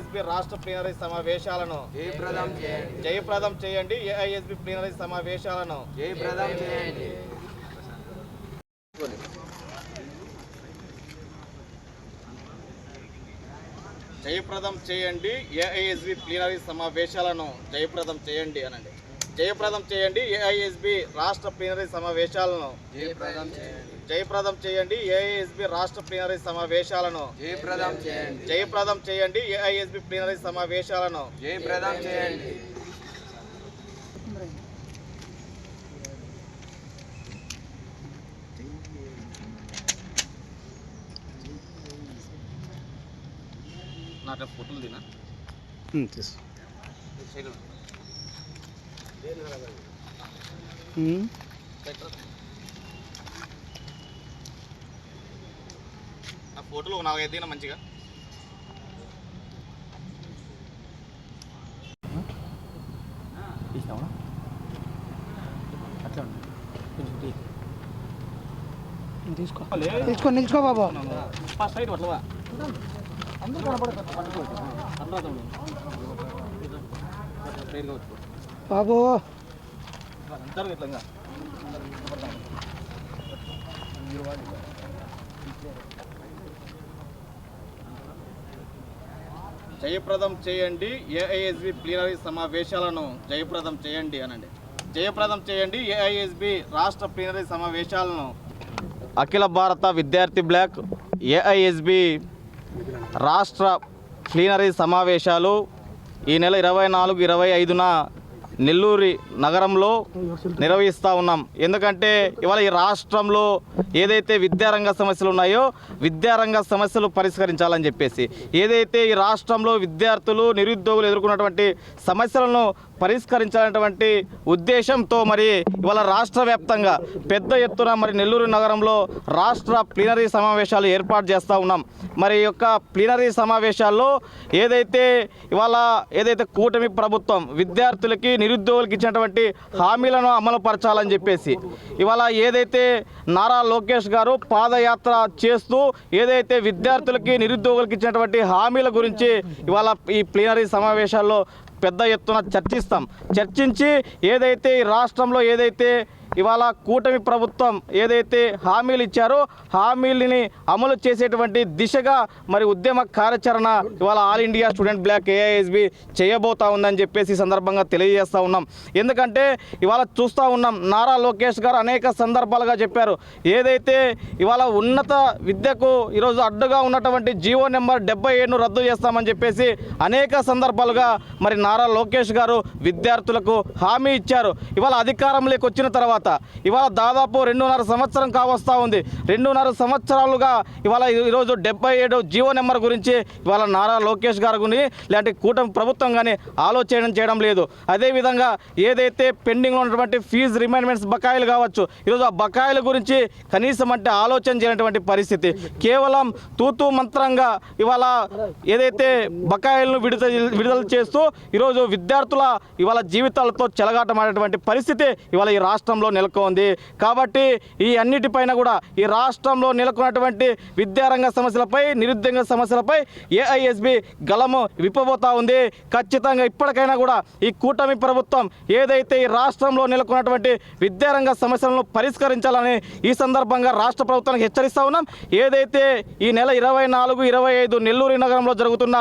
AISB రాష్ట్ర plenary సమావేశాలను జయప్రదం చేయండి. ఏఐఎస్బి ప్లీనరీ సమావేశాలను జయప్రదం చేయండి. జయప్రదం చేయండి. ఏఐఎస్బి ప్లీనరీ సమావేశాలను జయప్రదం చేయండి అనండి. జయప్రదం చేయండి. ఏఐఎస్బి రాష్ట్ర ప్లీనరీ సమావేశాలను జయప్రదం చేయండి. ఏఐఎస్బి రాష్ట్ర ప్లీనరీ సమావేశాలను జయప్రదం చేయండి. ఏఐఎస్బి ప్లీనరీ సమావేశాలను జయప్రదం చేయండి. నాకు ఫోటోలు తినా ఆ ఫోటోలు ఒక 4-5 దిన మంచిగా తీసుకో నిల్చుకో బాబు. ఫస్ట్ రైట్ అట్లా బాబు జయప్రదం చేయండి. ఏఐఎస్బి ప్లీనరీ సమావేశాలను జయప్రదం చేయండి అనండి. జయప్రదం చేయండి. ఏఐఎస్బి రాష్ట్ర ప్లీనరీ సమావేశాలను అఖిల భారత విద్యార్థి బ్లాక్ ఏఐఎస్బి రాష్ట్ర ప్లీనరీ సమావేశాలు ఈ నెల 24-25న నెల్లూరు నగరంలో నిర్వహిస్తూ ఉన్నాం. ఎందుకంటే ఇవాళ ఈ రాష్ట్రంలో ఏదైతే విద్యారంగ సమస్యలు ఉన్నాయో విద్యారంగ సమస్యలు పరిష్కరించాలని చెప్పేసి, ఏదైతే ఈ రాష్ట్రంలో విద్యార్థులు నిరుద్యోగులు ఎదుర్కొన్నటువంటి సమస్యలను పరిష్కరించాలనేటువంటి ఉద్దేశంతో మరి ఇవాళ రాష్ట్ర వ్యాప్తంగా పెద్ద ఎత్తున మరి నెల్లూరు నగరంలో రాష్ట్ర ప్లీనరీ సమావేశాలు ఏర్పాటు చేస్తూ ఉన్నాం. మరి ఈ యొక్క ప్లీనరీ సమావేశాల్లో ఏదైతే కూటమి ప్రభుత్వం విద్యార్థులకి నిరుద్యోగులకు ఇచ్చినటువంటి హామీలను అమలు పరచాలని చెప్పేసి ఇవాళ ఏదైతే నారా లోకేష్ గారు పాదయాత్ర చేస్తూ ఏదైతే విద్యార్థులకి నిరుద్యోగులకు ఇచ్చినటువంటి హామీల గురించి ఇవాళ ఈ ప్లీనరీ సమావేశాల్లో పెద్ద ఎత్తున చర్చించి ఏదైతే ఈ రాష్ట్రంలో ఏదైతే ఇవాళ కూటమి ప్రభుత్వం ఏదైతే హామీలు ఇచ్చారో హామీలని అమలు చేసేటువంటి దిశగా మరి ఉద్యమ కార్యాచరణ ఇవాళ all India student black AISB చేయబోతా ఉందని చెప్పేసి ఈ సందర్భంగా తెలియజేస్తూ ఉన్నాం. ఎందుకంటే ఇవాళ చూస్తూ ఉన్నాం నారా లోకేష్ గారు అనేక సందర్భాలుగా చెప్పారు, ఏదైతే ఇవాళ ఉన్నత విద్యకు ఈరోజు అడ్డుగా ఉన్నటువంటి జీవో నెంబర్ 77ను రద్దు చేస్తామని చెప్పేసి అనేక సందర్భాలుగా మరి నారా లోకేష్ గారు విద్యార్థులకు హామీ ఇచ్చారు. ఇవాళ అధికారంలోకి వచ్చిన తర్వాత ఇవాళ దాదాపు 2.5 సంవత్సరం కావస్తూ ఉంది. 2.5 సంవత్సరాలుగా ఇవాళ ఈరోజు 77 జీవో నెంబర్ గురించి ఇవాళ నారా లోకేష్ గారు కానీ ఇలాంటి కూటమి ప్రభుత్వం కానీ ఆలోచన చేయడం లేదు. అదేవిధంగా ఏదైతే పెండింగ్లో ఉన్నటువంటి ఫీజు రిమైండ్మెంట్స్ బకాయిలు కావచ్చు, ఈరోజు ఆ బకాయిల గురించి కనీసం అంటే ఆలోచన చేయనటువంటి పరిస్థితి. కేవలం తూతూ మంత్రంగా ఇవాళ ఏదైతే బకాయిలను విడుదల చేస్తూ ఈరోజు విద్యార్థుల ఇవాళ జీవితాలతో చెలగాటమాడేటువంటి పరిస్థితి ఇవాళ ఈ రాష్ట్రంలో నెలకొంది. కాబట్టి ఈ అన్నిటిపైన కూడా ఈ రాష్ట్రంలో నెలకొన్నటువంటి విద్యారంగ సమస్యలపై నిరుద్యోగ సమస్యలపై ఏఐఎస్బి గలము విప్పబోతా ఉంది. ఖచ్చితంగా ఇప్పటికైనా కూడా ఈ కూటమి ప్రభుత్వం ఏదైతే ఈ రాష్ట్రంలో నెలకొన్నటువంటి విద్యారంగ సమస్యలను పరిష్కరించాలని ఈ సందర్భంగా రాష్ట్ర ప్రభుత్వానికి హెచ్చరిస్తూ ఉన్నాం. ఏదైతే ఈ నెల 24-25 నెల్లూరు నగరంలో జరుగుతున్న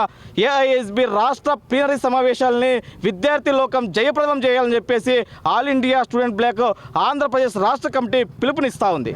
ఏఐఎస్బి రాష్ట్ర ప్లీనరీ సమావేశాలని విద్యార్థి లోకం జయప్రదం చేయాలని చెప్పేసి all India student black Andhra Pradesh రాష్ట్ర కమిటీ పిలుపునిస్తూ ఉంది.